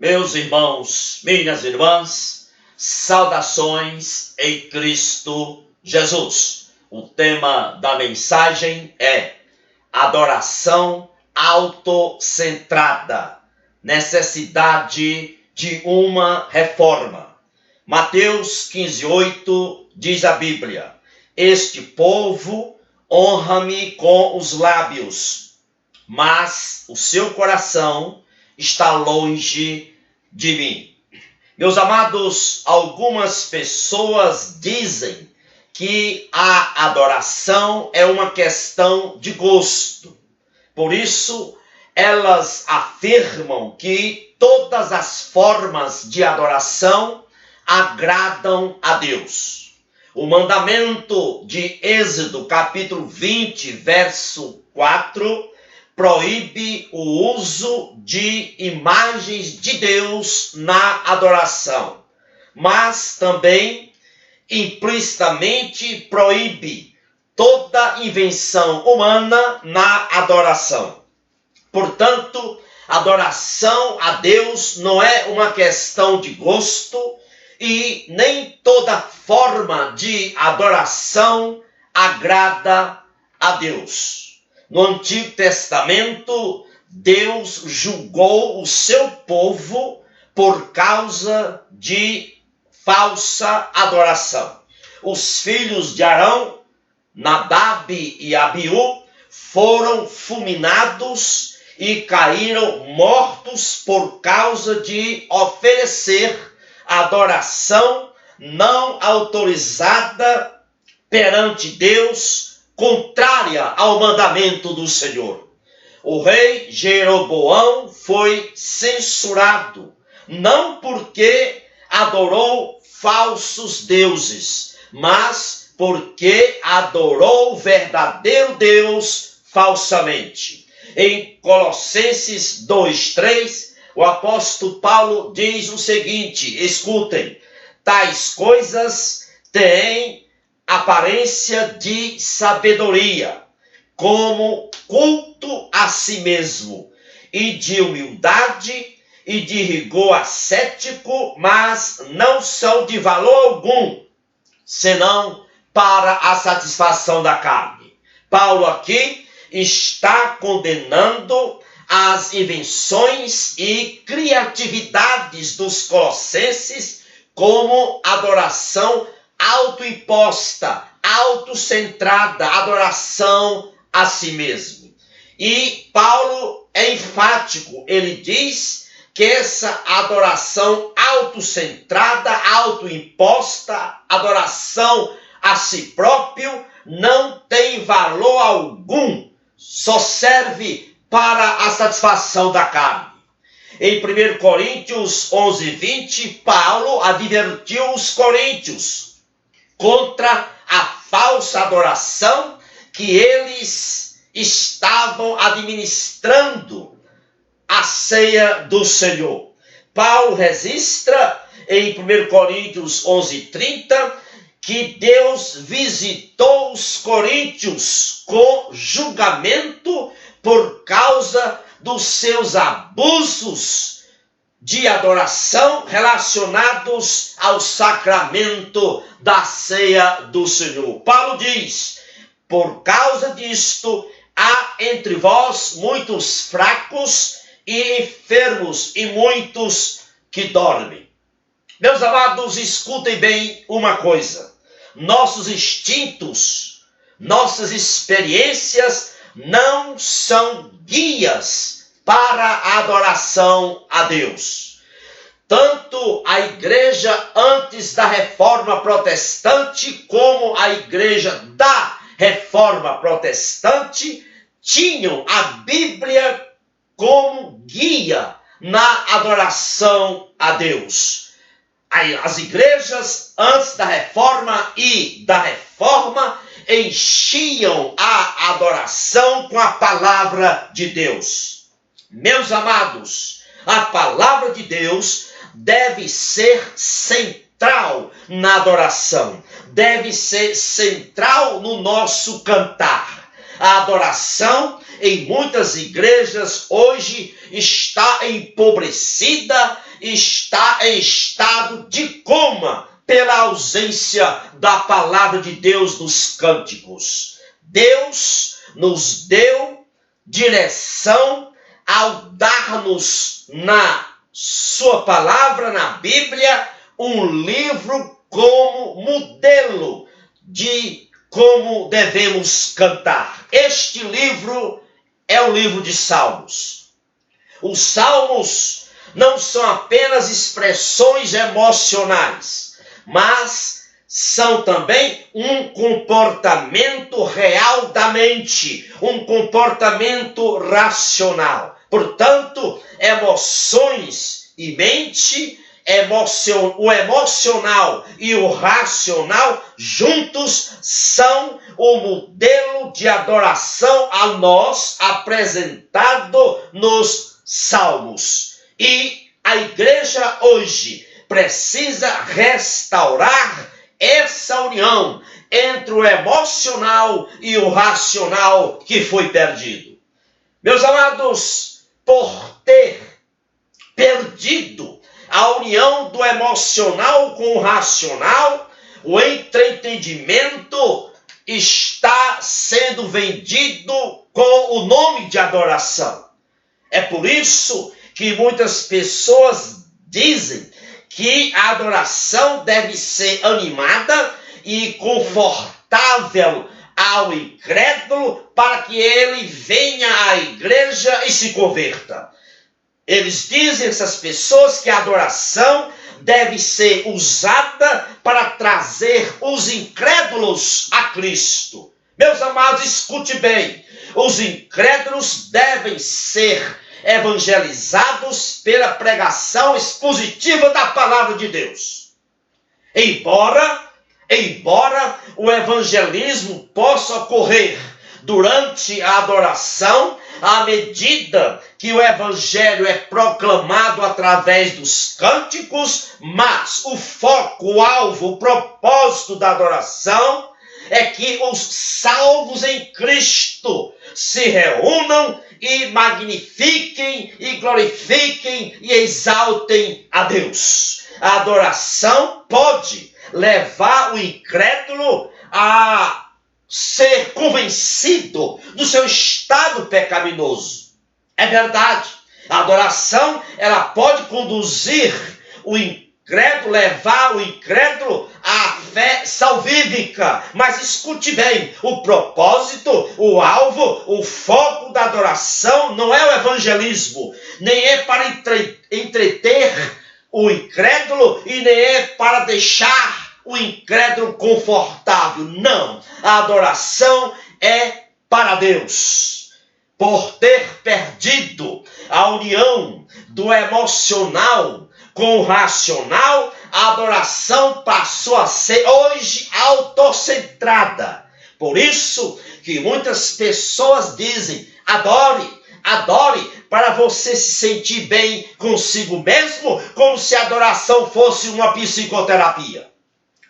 Meus irmãos, minhas irmãs, saudações em Cristo Jesus. O tema da mensagem é adoração autocentrada, necessidade de uma reforma. Mateus 15:8 diz a Bíblia: este povo honra-me com os lábios, mas o seu coração está longe de mim. Meus amados, algumas pessoas dizem que a adoração é uma questão de gosto. Por isso, elas afirmam que todas as formas de adoração agradam a Deus. O mandamento de Êxodo, capítulo 20, verso 4, proíbe o uso de imagens de Deus na adoração, mas também implicitamente proíbe toda invenção humana na adoração. Portanto, adoração a Deus não é uma questão de gosto e nem toda forma de adoração agrada a Deus. No Antigo Testamento, Deus julgou o seu povo por causa de falsa adoração. Os filhos de Arão, Nadab e Abiú, foram fulminados e caíram mortos por causa de oferecer adoração não autorizada perante Deus, contrária ao mandamento do Senhor. O rei Jeroboão foi censurado, não porque adorou falsos deuses, mas porque adorou o verdadeiro Deus falsamente. Em Colossenses 2:3, o apóstolo Paulo diz o seguinte: escutem, tais coisas têm aparência de sabedoria, como culto a si mesmo, e de humildade e de rigor ascético, mas não são de valor algum, senão para a satisfação da carne. Paulo aqui está condenando as invenções e criatividades dos colossenses como adoração autoimposta, autocentrada, adoração a si mesmo. E Paulo é enfático, ele diz que essa adoração autocentrada, autoimposta, adoração a si próprio, não tem valor algum, só serve para a satisfação da carne. Em 1 Coríntios 11:20, Paulo advertiu os coríntios contra a falsa adoração que eles estavam administrando a ceia do Senhor. Paulo registra em 1 Coríntios 11:30 que Deus visitou os coríntios com julgamento por causa dos seus abusos de adoração relacionados ao sacramento da ceia do Senhor. Paulo diz: por causa disto, há entre vós muitos fracos e enfermos e muitos que dormem. Meus amados, escutem bem uma coisa: nossos instintos, nossas experiências não são guias para a adoração a Deus. Tanto a igreja antes da Reforma Protestante como a igreja da Reforma Protestante tinham a Bíblia como guia na adoração a Deus. As igrejas antes da Reforma e da Reforma enchiam a adoração com a palavra de Deus. Meus amados, a palavra de Deus deve ser central na adoração, deve ser central no nosso cantar. A adoração em muitas igrejas hoje está empobrecida, está em estado de coma pela ausência da palavra de Deus nos cânticos. Deus nos deu direção ao dar-nos na sua palavra, na Bíblia, um livro como modelo de como devemos cantar. Este livro é o livro de Salmos. Os Salmos não são apenas expressões emocionais, mas são também um comportamento real da mente, um comportamento racional. Portanto, emoções e mente, o emocional e o racional juntos são o modelo de adoração a nós apresentado nos Salmos. E a igreja hoje precisa restaurar essa união entre o emocional e o racional que foi perdido. Meus amados, por ter perdido a união do emocional com o racional, o entretenimento está sendo vendido com o nome de adoração. É por isso que muitas pessoas dizem que a adoração deve ser animada e confortável ao incrédulo para que ele venha à igreja e se converta. Eles dizem, essas pessoas, que a adoração deve ser usada para trazer os incrédulos a Cristo. Meus amados, escute bem. Os incrédulos devem ser evangelizados pela pregação expositiva da palavra de Deus. Embora o evangelismo possa ocorrer durante a adoração, à medida que o evangelho é proclamado através dos cânticos, mas o foco, o alvo, o propósito da adoração é que os salvos em Cristo se reúnam e magnifiquem e glorifiquem e exaltem a Deus. A adoração pode levar o incrédulo a ser convencido do seu estado pecaminoso. É verdade. A adoração, ela pode conduzir o incrédulo, levar o incrédulo à fé salvífica. Mas escute bem, o propósito, o alvo, o foco da adoração não é o evangelismo, nem é para entreter o incrédulo e nem é para deixar o incrédulo confortável. Não, a adoração é para Deus. Por ter perdido a união do emocional com o racional, a adoração passou a ser hoje autocentrada. Por isso que muitas pessoas dizem: adore para você se sentir bem consigo mesmo, como se a adoração fosse uma psicoterapia.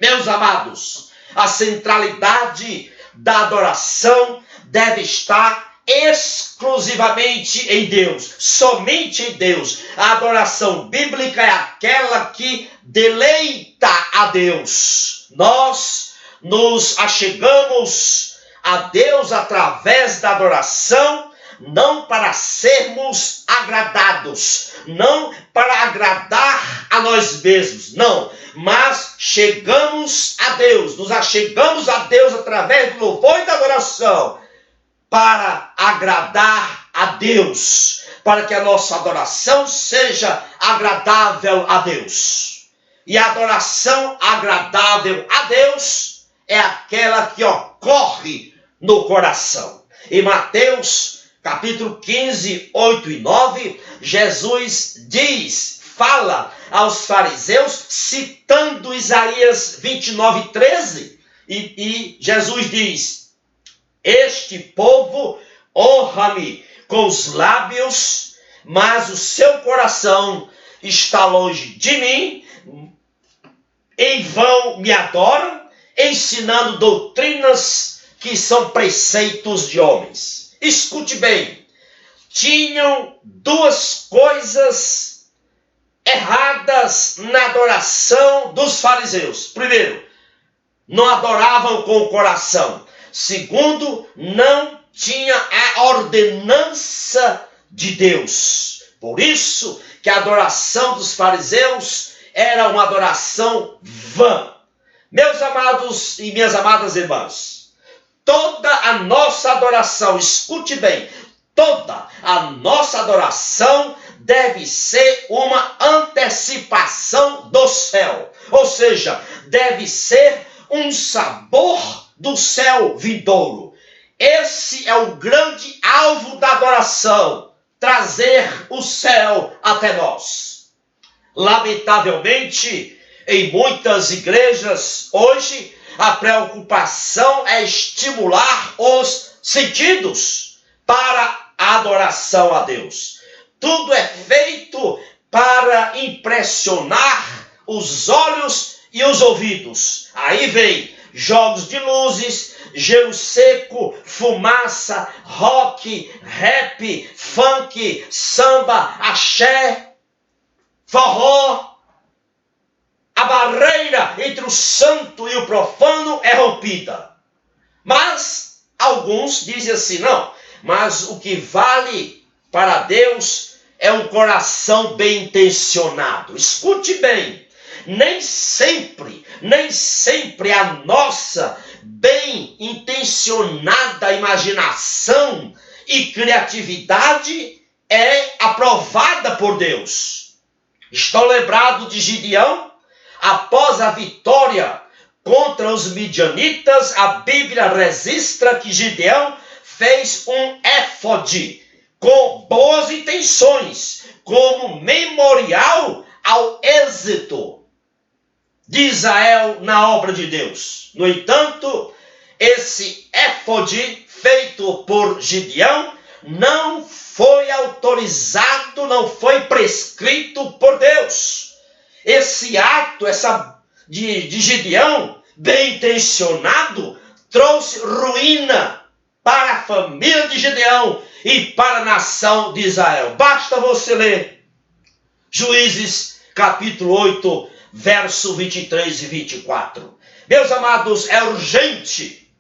Meus amados, a centralidade da adoração deve estar exclusivamente em Deus, somente em Deus. A adoração bíblica é aquela que deleita a Deus. Nós nos achegamos a Deus através da adoração, não para sermos agradados, não para agradar a nós mesmos, não, mas chegamos a Deus, nos achegamos a Deus através do louvor e da adoração, para agradar a Deus, para que a nossa adoração seja agradável a Deus. E a adoração agradável a Deus é aquela que ocorre no coração. Em Mateus capítulo 15, 8 e 9, Jesus fala aos fariseus, citando Isaías 29, 13, e Jesus diz: este povo honra-me com os lábios, mas o seu coração está longe de mim, em vão me adoram, ensinando doutrinas que são preceitos de homens. Escute bem, tinham duas coisas erradas na adoração dos fariseus. Primeiro, não adoravam com o coração. Segundo, não tinha a ordenança de Deus. Por isso que a adoração dos fariseus era uma adoração vã. Meus amados e minhas amadas irmãs, toda a nossa adoração, escute bem, toda a nossa adoração deve ser uma antecipação do céu. Ou seja, deve ser um sabor do céu vindouro. Esse é o grande alvo da adoração, trazer o céu até nós. Lamentavelmente, em muitas igrejas, hoje, a preocupação é estimular os sentidos para a adoração a Deus. Tudo é feito para impressionar os olhos e os ouvidos. Aí vem jogos de luzes, gelo seco, fumaça, rock, rap, funk, samba, axé, forró. A barreira entre o santo e o profano é rompida. Mas alguns dizem assim, não, mas o que vale para Deus é um coração bem intencionado. Escute bem, nem sempre a nossa bem intencionada imaginação e criatividade é aprovada por Deus. Estou lembrado de Gideão. Após a vitória contra os midianitas, a Bíblia registra que Gideão fez um éfode com boas intenções, como memorial ao êxito de Israel na obra de Deus. No entanto, esse éfode feito por Gideão não foi autorizado, não foi prescrito por Deus. Esse ato, de Gideão, bem intencionado, trouxe ruína para a família de Gideão e para a nação de Israel. Basta você ler Juízes capítulo 8, verso 23 e 24. Meus amados, é urgente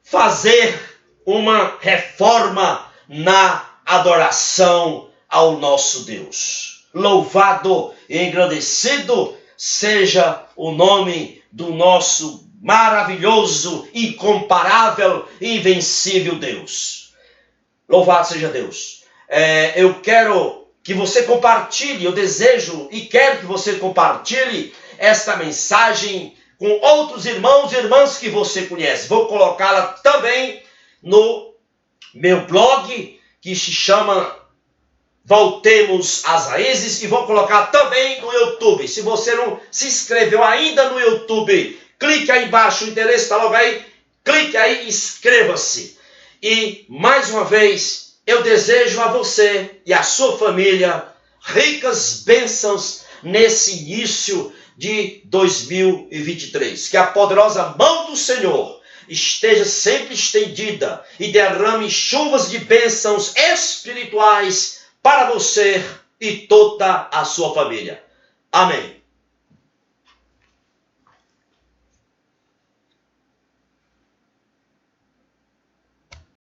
fazer uma reforma na adoração ao nosso Deus. Louvado e engrandecido seja o nome do nosso maravilhoso, incomparável, invencível Deus. Louvado seja Deus. Eu quero que você compartilhe, eu desejo e quero que você compartilhe esta mensagem com outros irmãos e irmãs que você conhece. Vou colocá-la também no meu blog, que se chama Voltemos às Raízes, e vou colocar também no YouTube. Se você não se inscreveu ainda no YouTube, clique aí embaixo, o endereço está logo aí, clique aí e inscreva-se. E, mais uma vez, eu desejo a você e a sua família ricas bênçãos nesse início de 2023. Que a poderosa mão do Senhor esteja sempre estendida e derrame chuvas de bênçãos espirituais para você e toda a sua família. Amém.